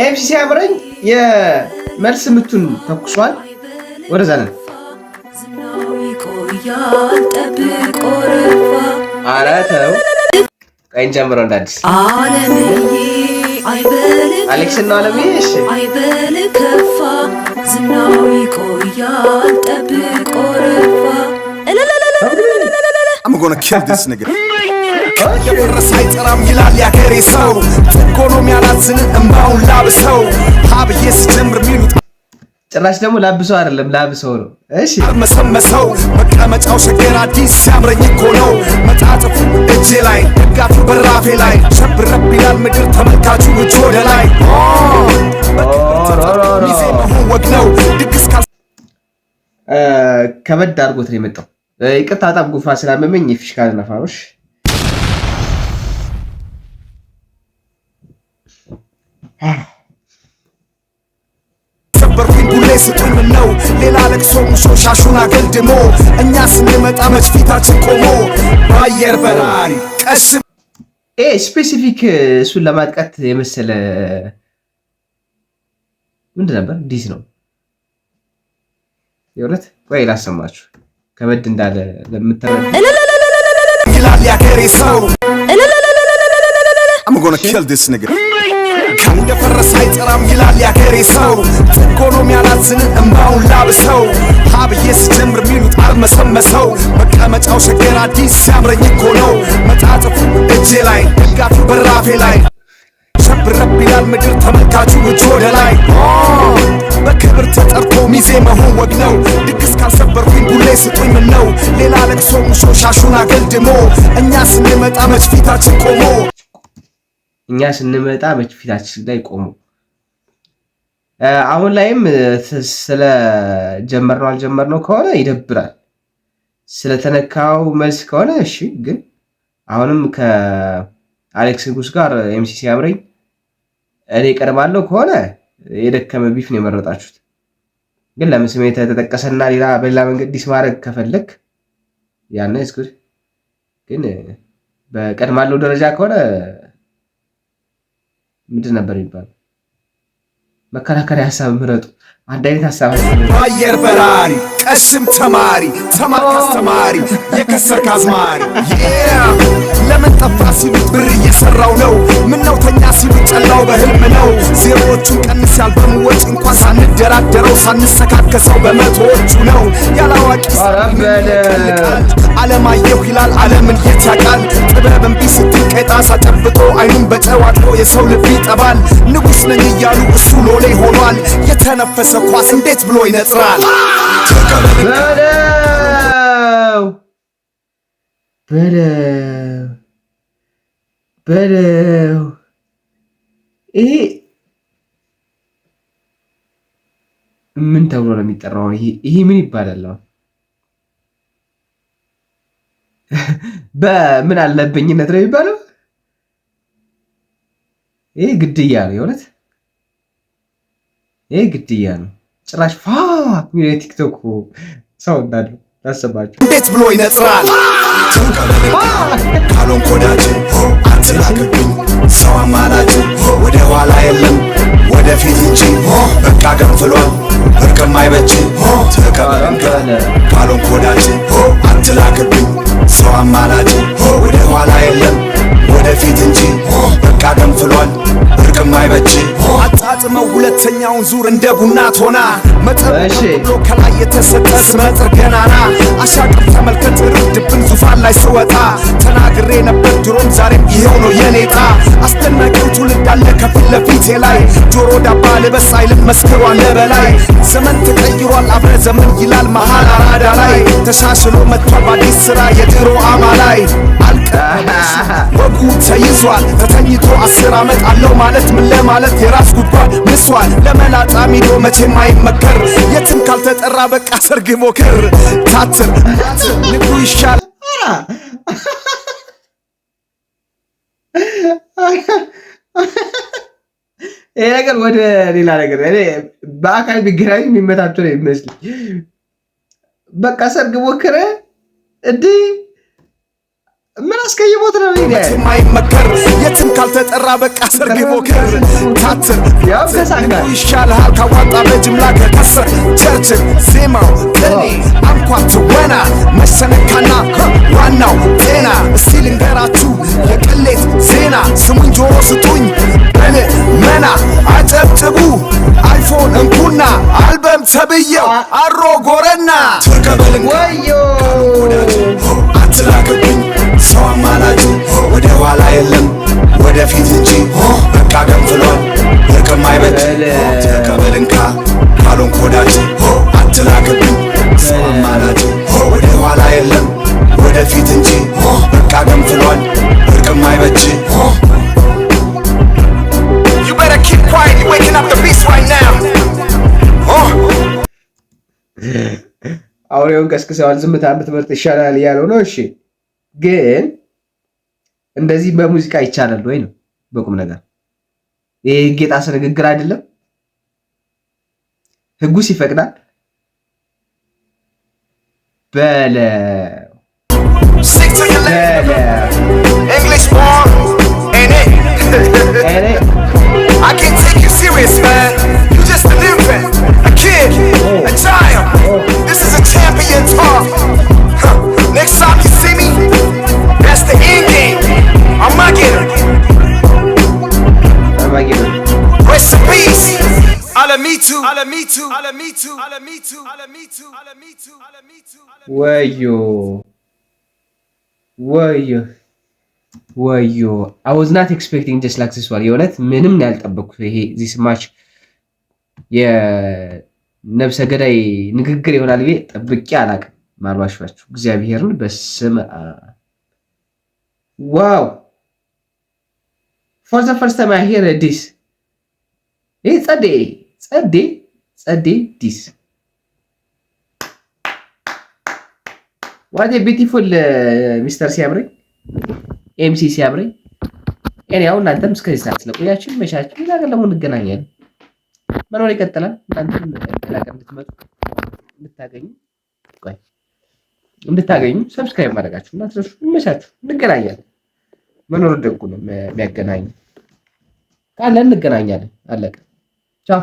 ኤምሲ ሲያምረኝ የመልስ ምቱን ተኩሷል። ወደዛ ነው አራተው ቀኝ ጀምሮ እንዳዲስ አሌክስ እና አለምዬ እሺ አይበል ከፋ ዝናው ይቆያል ጠብቆ ረፋ I'm gonna kill this nigga የፈረሰ አይጠራም ይላል ያገሬ ሰው ኢኮኖሚ ያላዝን እምባውን ላብሰው ሀብዬ ስጀምር ሚሉት ጭራሽ ደግሞ ላብሰው አይደለም ላብሰው ነው። እሺ መሰመሰው መቀመጫው ሸገር አዲስ ሲያምረኝ እኮ ነው መጣጥፉ እጄ ላይ ደጋፊ በራፌ ላይ ሸብረብ ይላል ምድር ተመልካቹ እጅ ወደ ላይ ሚዜ መሆን ወግ ነው ድግስ ከበድ አድርጎት ነው የመጣው። ይቅርታ በጣም ጉንፋን ስላመመኝ የፊሽካ ነፋሮሽ ሰበርኩኝ ቡሌ ስጡኝ ነው ሌላ ለቅሶ ሙሾ ሻሹን አገልድሞ እኛ ስንመጣ መች ፊታችን ቆሞ በአየር በራሪ ቀስም ስፔሲፊክ እሱን ለማጥቀት የመሰለ ምንድን ነበር? ዲስ ነው የእውነት ወይ ላሰማችሁ ከበድ እንዳለ ለምትረዱ ይላል ያገሬ ሰው I'm gonna kill this nigga እንደፈረሰ አይጠራም ይላል ያገሬ ሰው ኢኮኖሚ ያላዝን እምባውን ላብሰው ሀብዬ ስጀምር ሚሉት አልመሰመሰው መቀመጫው ሸገር አዲስ ሲያምረኝ እኮ ነው መጣጥፉ እጄ ላይ ደጋፊ በራፌ ላይ ሸብረብ ይላል ምድር ተመልካቹ እጅ ወደ ላይ በክብር ተጠርቶ ሚዜ መሆን ወግ ነው ድግስ ካልሰበርኩኝ ቡሌ ስጡኝ ምን ነው ሌላ ለቅሶ ሙሾ ሻሹን አገልድሞ እኛ ስንመጣ መች ፊታችን ቆሞ እኛ ስንመጣ መች ፊታችን ላይ ቆሞ አሁን ላይም ስለ ጀመርነው አልጀመርነው ከሆነ ይደብራል። ስለተነካው መልስ ከሆነ እሺ፣ ግን አሁንም ከአሌክስ ንጉስ ጋር ኤምሲ ሲያምረኝ እኔ ቀርባለሁ ከሆነ የደከመ ቢፍ ነው የመረጣችሁት። ግን ለምስሜ የተጠቀሰና ሌላ በሌላ መንገድ ዲስ ማድረግ ከፈለክ ያነ እስኩ ግን በቀድማለው ደረጃ ከሆነ ምንድን ነበር የሚባለው? መከራከሪያ ሀሳብ ምረጡ። አንድ አይነት ሀሳብ አየር በራሪ ቀስም ተማሪ ተማር ካስተማሪ የከሰርክ አዝማሪ ለምን ጠፋ ሲሉት ብር እየሰራው ነው ምነው ተኛ ሲሉት ጨላው በህልም ነው ዜሮዎቹን ቀንስ ያልበሙ ወጪ እንኳን ሳንደራደረው ሳንሰካከሰው በመቶዎቹ ነው ያላዋቂ አለማየሁ ይላል ዓለምን የት ያውቃል ጥበብ እምቢ ስትል ቀጣሳ ጨብጦ አይኑን በጨዋጥሮ የሰው ልብ ይጠባል ንጉሥ ነኝ እያሉ እሱ ሎሌ ሆኗል የተነፈሰ ኳስ እንዴት ብሎ ይነጥራል በለው ይሄ ምን ተብሎ ነው የሚጠራው? ይሄ ምን ይባላል? በምን አለብኝነት ነው የሚባለው? ይሄ ግድያ ነው የእውነት ይሄ ግድያ ነው። ጭራሽ ፋ ቲክቶክ ሰው እንዳለው ታሰባችሁ እንዴት ብሎ ይነጥራል ካሎን ኮዳጅ አትላክብኝ ሰው አማላጅ ወደ ኋላ የለም ወደፊት እንጂ በቃ ገንፍሏል እርቅም አይበጅ ተቀበለን ካሎን ኮዳጅ አትላክብኝ ሰው አማላጅ ወደ ኋላ የለም ወደፊት እንጂ በቃ ገንፍሏል እርቅም አይበጅ አጣጥመው ሁለተኛውን ዙር እንደ ቡና ቶና መጠበቅ ብሎ ከላይ የተሰጠ ስመጥር ገናና አሻቅር ተመልከት ርድብን ዙፋን ላይ ስወጣ ተናግሬ ነበር ድሮም ዛሬም ይሄው ነው የኔጣ አስደናቂው ትውልድ አለ ከፊት ለፊቴ ላይ ጆሮ ዳባ ልበስ አይልም መስክሯል ለበላይ ዘመን ተቀይሯል አብረ ዘመን ይላል መሃል አራዳ ላይ ተሻሽሎ መጥቷል በአዲስ ስራ የድሮ አማላይ ወጉ ተይዟል ተተኝቶ 10 ዓመት አለው ማለት ምን ለማለት የራስ ጉድጓድ ምሷል ለመላጣ ሚዶ መቼም አይመከር የትም ካልተጠራ በቃ ሰርግ ሞክር ታትር ንጉ ይሻል ይሄ ነገር ወደ ሌላ ነገር እኔ በአካል ቢገናኝ የሚመታቱ ነው ይመስል በቃ ሰርግ ሞክረ እንዴ ምን አስቀይሞት ነው ይሄ የማይመከር የትም ካልተጠራ በቃ ሰርግ ሞክር ታትር ያው ከሳካ ይሻልሃል ካዋጣ በጅምላ ከከሰር ቸርችል ዜማው ቅኔ አንኳር ትወና መሰነካና ዋናው ጤና እስቲ ልንገራችሁ የቅሌት ዜና ስሙኝ ጆሮ ስጡኝ መና አጨብጭቡ አይፎን እንኩና አልበም ተብየው አሮ ጎረና ተቀበልን ወዮ አትላክብኝ ሰው አማላጅ ወደ ኋላ የለም ወደፊት እንጂ በቃ ገንፍሏል እርቅም አይበጅ ተቀበልንካ ካልሆንክ ወዳጅ አትላክብኝ ሰው አማላጅ ወደ ኋላ የለም ወደፊት እንጂ በቃ ገንፍሏል እርቅም አይበጅ You better keep quiet, you're waking up the beast right now አውሬውን ቀስቅሰዋል ዝምታ ብትመርጥ ይሻላል ያለው ነው። እሺ ግን እንደዚህ በሙዚቃ ይቻላል ወይ ነው በቁም ነገር? ይሄ ህግ የጣሰ ንግግር አይደለም። ህጉስ ይፈቅዳል? በለ English born and I can't take you serious, man. You just an infant, a kid, a child. This is a champion talk. Next time you see me, that's the end game. Armageddon. Rest in peace. Alamitu. ወዮ I was not expecting just like this one የእውነት ምንም ያልጠበቅኩት ይሄ this match የነብሰ ገዳይ ንግግር ይሆናል ብዬ ጠብቄ አላውቅም። ማርባሽባችሁ እግዚአብሔርን በስመ አብ ዋው for the first time I hear this ይሄ ጸዴ this what a beautiful Mr. ሲያምረኝ ኤምሲ ሲያምረኝ እኔ አሁን እናንተም እስከዚህ ሰዓት ስለቆያችሁ መሻችሁ ሌላ ነገር ደግሞ እንገናኛለን። መኖር ይቀጥላል። እናንተም ተላቀም እንድታገኙ ሰብስክራይብ ማድረጋችሁ እና ትረሱ መሻችሁ እንገናኛለን። መኖር ደጉ ነው የሚያገናኝ ካለ እንገናኛለን። አለቀ። ቻው